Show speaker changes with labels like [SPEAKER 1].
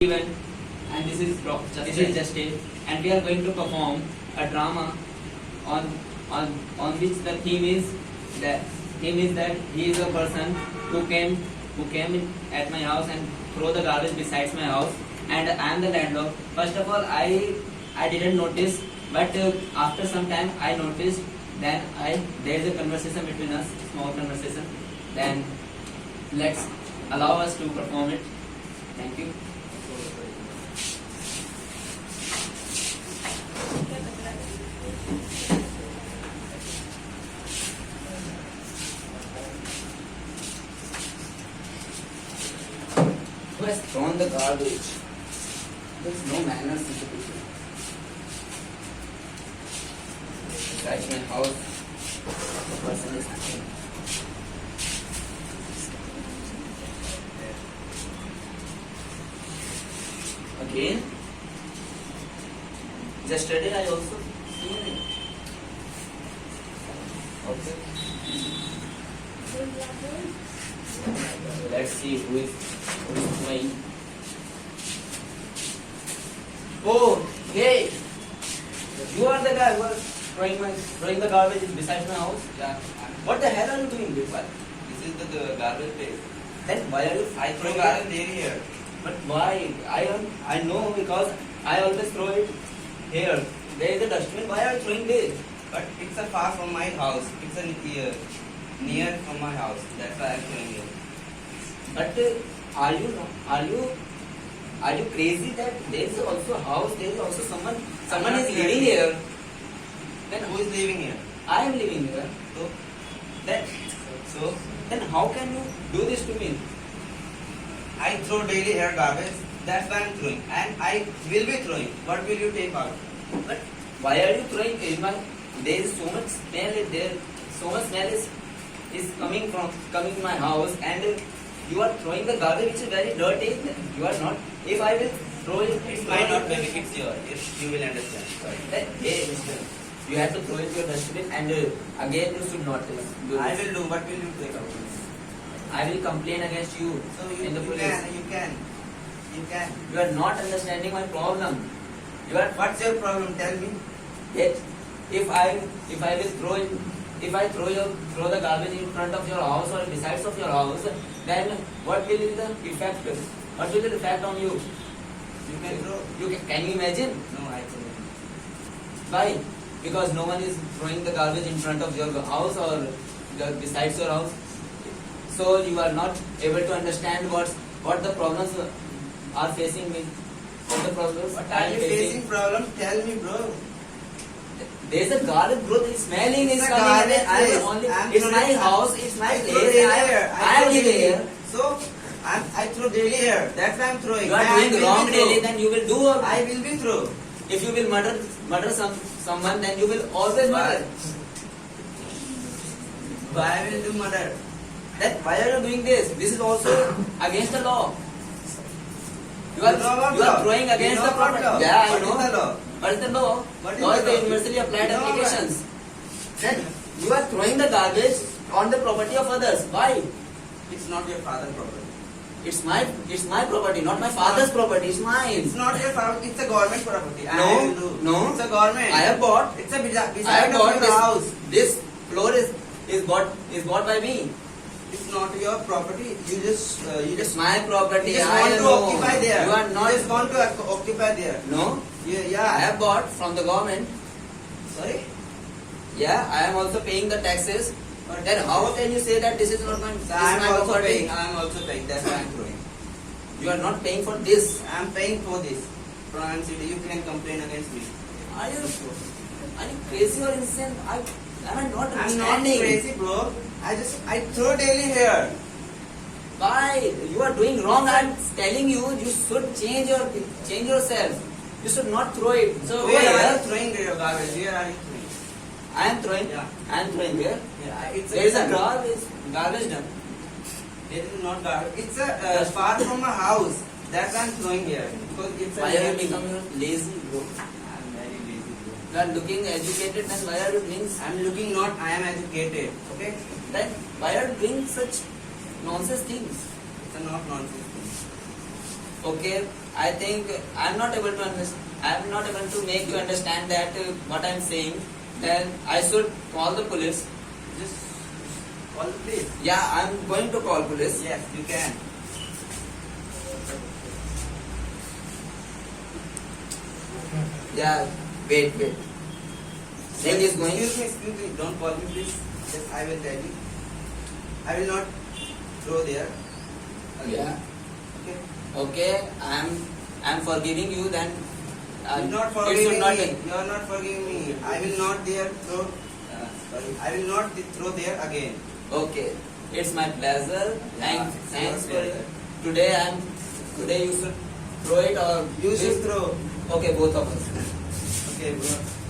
[SPEAKER 1] Steven, and this is Justin, and we are going to perform a drama on on which the theme is that he is a person who came at my house and throw the garbage besides my house, and I am the landlord. First of all, I didn't notice, but after some time I noticed. Then there is a conversation between us, small conversation. Then let's allow us to perform it. Thank you. Who has thrown the garbage? There's no manners in the picture. That's my house. The person is hanging. Again. Yesterday I also seen it. Okay. Let's see who is playing. Oh, hey! You are the guy who was throwing the garbage beside my house?
[SPEAKER 2] Yeah.
[SPEAKER 1] What the hell are you doing this?
[SPEAKER 2] This is the garbage place.
[SPEAKER 1] Then why are you
[SPEAKER 2] I throw garbage daily here.
[SPEAKER 1] But why? I know because I always throw it here. There is a dustbin. Why are you throwing this?
[SPEAKER 2] But it's a far from my house. It's a near from my house. That's why I'm throwing here.
[SPEAKER 1] But are you crazy that there is also a house? There is also someone is living here. Then
[SPEAKER 2] Who is living here?
[SPEAKER 1] I am living here.
[SPEAKER 2] So,
[SPEAKER 1] So then how can you do this to me?
[SPEAKER 2] I throw daily here garbage. That's why I'm throwing. And I will be throwing. What will you take out?
[SPEAKER 1] But why are you throwing? There is so much smell. So much smell is coming to my house, and you are throwing the garbage which is very dirty. You are not. If I will throw it,
[SPEAKER 2] It's mine, not maybe it's yours. If you will understand.
[SPEAKER 1] Then, hey, mister, you have to throw it to your dustbin, and again you should not do this.
[SPEAKER 2] I will do. What will you take out?
[SPEAKER 1] I will complain against you
[SPEAKER 2] So
[SPEAKER 1] in the police.
[SPEAKER 2] You can.
[SPEAKER 1] You are not understanding my problem.
[SPEAKER 2] What's your problem? Tell me.
[SPEAKER 1] Yet, if I throw the garbage in front of your house or besides of your house, then what will be the effect? What will be the effect on you?
[SPEAKER 2] You can throw.
[SPEAKER 1] Can you imagine?
[SPEAKER 2] No, I can't.
[SPEAKER 1] Why? Because no one is throwing the garbage in front of your house or besides your house. So you are not able to understand what the problems are facing me. What the problems
[SPEAKER 2] What
[SPEAKER 1] I
[SPEAKER 2] are
[SPEAKER 1] am
[SPEAKER 2] you facing problem? Tell me, bro.
[SPEAKER 1] There is a garbage, bro. The smelling is
[SPEAKER 2] It's a
[SPEAKER 1] coming.
[SPEAKER 2] garbage
[SPEAKER 1] I
[SPEAKER 2] place.
[SPEAKER 1] am only.
[SPEAKER 2] I'm
[SPEAKER 1] It's my
[SPEAKER 2] throwing-
[SPEAKER 1] house. It's my
[SPEAKER 2] I throw
[SPEAKER 1] place.
[SPEAKER 2] daily
[SPEAKER 1] I
[SPEAKER 2] here.
[SPEAKER 1] am living here.
[SPEAKER 2] So, I throw daily here. That's why I'm throwing.
[SPEAKER 1] You are
[SPEAKER 2] I
[SPEAKER 1] doing
[SPEAKER 2] will
[SPEAKER 1] wrong
[SPEAKER 2] be
[SPEAKER 1] daily.
[SPEAKER 2] throw.
[SPEAKER 1] Then you will do.
[SPEAKER 2] I will be through.
[SPEAKER 1] If you will murder someone, then you will always murder.
[SPEAKER 2] Why I will do murder?
[SPEAKER 1] Then why are you doing this? This is also against the law. You
[SPEAKER 2] Law what
[SPEAKER 1] are
[SPEAKER 2] law?
[SPEAKER 1] throwing
[SPEAKER 2] You
[SPEAKER 1] against
[SPEAKER 2] know
[SPEAKER 1] the
[SPEAKER 2] what
[SPEAKER 1] property.
[SPEAKER 2] law?
[SPEAKER 1] Yeah, I
[SPEAKER 2] What
[SPEAKER 1] know.
[SPEAKER 2] is the law?
[SPEAKER 1] What is the law?
[SPEAKER 2] What is
[SPEAKER 1] Law is
[SPEAKER 2] the
[SPEAKER 1] the
[SPEAKER 2] law?
[SPEAKER 1] universally applied
[SPEAKER 2] You know what?
[SPEAKER 1] applications. Then you are throwing the garbage on the property of others. Why?
[SPEAKER 2] It's not your father's property.
[SPEAKER 1] It's my property, not my father's property. It's mine.
[SPEAKER 2] It's not your property. It's a government property.
[SPEAKER 1] No,
[SPEAKER 2] I will do.
[SPEAKER 1] no.
[SPEAKER 2] It's a government.
[SPEAKER 1] I have bought.
[SPEAKER 2] It's a beside
[SPEAKER 1] I have
[SPEAKER 2] of
[SPEAKER 1] bought
[SPEAKER 2] your
[SPEAKER 1] this
[SPEAKER 2] house.
[SPEAKER 1] This floor is bought by me.
[SPEAKER 2] It's not your property. You just
[SPEAKER 1] It's my property.
[SPEAKER 2] you just
[SPEAKER 1] I
[SPEAKER 2] want to
[SPEAKER 1] know.
[SPEAKER 2] occupy there.
[SPEAKER 1] You are not.
[SPEAKER 2] You just want to occupy there.
[SPEAKER 1] No.
[SPEAKER 2] Yeah.
[SPEAKER 1] I have bought from the government.
[SPEAKER 2] Sorry.
[SPEAKER 1] Yeah, I am also paying the taxes. But then how can you say that this is not my, this is
[SPEAKER 2] I am
[SPEAKER 1] my
[SPEAKER 2] also
[SPEAKER 1] property?
[SPEAKER 2] paying. I am also paying. That's why I am throwing.
[SPEAKER 1] You are not paying for this.
[SPEAKER 2] I am paying for this. From city, you can complain against me.
[SPEAKER 1] Are you crazy or insane? Am I not
[SPEAKER 2] I'm not
[SPEAKER 1] understanding?
[SPEAKER 2] crazy, bro. I throw daily here.
[SPEAKER 1] Why? You are doing wrong. I am telling you, you should change yourself. You should not throw it. So
[SPEAKER 2] Where are
[SPEAKER 1] where?
[SPEAKER 2] you throwing your garbage? Where are you throwing?
[SPEAKER 1] I am throwing.
[SPEAKER 2] Yeah.
[SPEAKER 1] I am throwing where?
[SPEAKER 2] Yeah, it's
[SPEAKER 1] There is a garbage dump.
[SPEAKER 2] It is not garbage. It's a far from my house. That's why I'm throwing here. Because it's a
[SPEAKER 1] Why are you
[SPEAKER 2] near-
[SPEAKER 1] becoming lazy, bro?
[SPEAKER 2] I'm very lazy, bro.
[SPEAKER 1] You are looking educated, then why are you doing?
[SPEAKER 2] I'm looking not. I am educated. Okay.
[SPEAKER 1] Then why are you doing such nonsense things?
[SPEAKER 2] It's a not nonsense thing.
[SPEAKER 1] Okay, I think I'm not able to understand. I'm not able to make you understand that what I'm saying. Then I should call the police.
[SPEAKER 2] Just call the police.
[SPEAKER 1] Yeah, I'm going to call police.
[SPEAKER 2] Yes, you can.
[SPEAKER 1] Yeah, wait. Ring is going.
[SPEAKER 2] Excuse me. Don't call me, please. Yes, I will tell you. I will not throw there.
[SPEAKER 1] Yeah.
[SPEAKER 2] Okay.
[SPEAKER 1] Okay, I'm forgiving you. Then
[SPEAKER 2] You not
[SPEAKER 1] it
[SPEAKER 2] forgiving
[SPEAKER 1] should not
[SPEAKER 2] me.
[SPEAKER 1] be.
[SPEAKER 2] You are not forgiving me. I will not there throw. Sorry. I will not throw there again.
[SPEAKER 1] Okay, it's my pleasure.
[SPEAKER 2] Yeah,
[SPEAKER 1] Thanks
[SPEAKER 2] it's
[SPEAKER 1] for
[SPEAKER 2] your pleasure.
[SPEAKER 1] today. Today you should throw it or
[SPEAKER 2] You should throw.
[SPEAKER 1] Okay, both of us.
[SPEAKER 2] Okay, bro.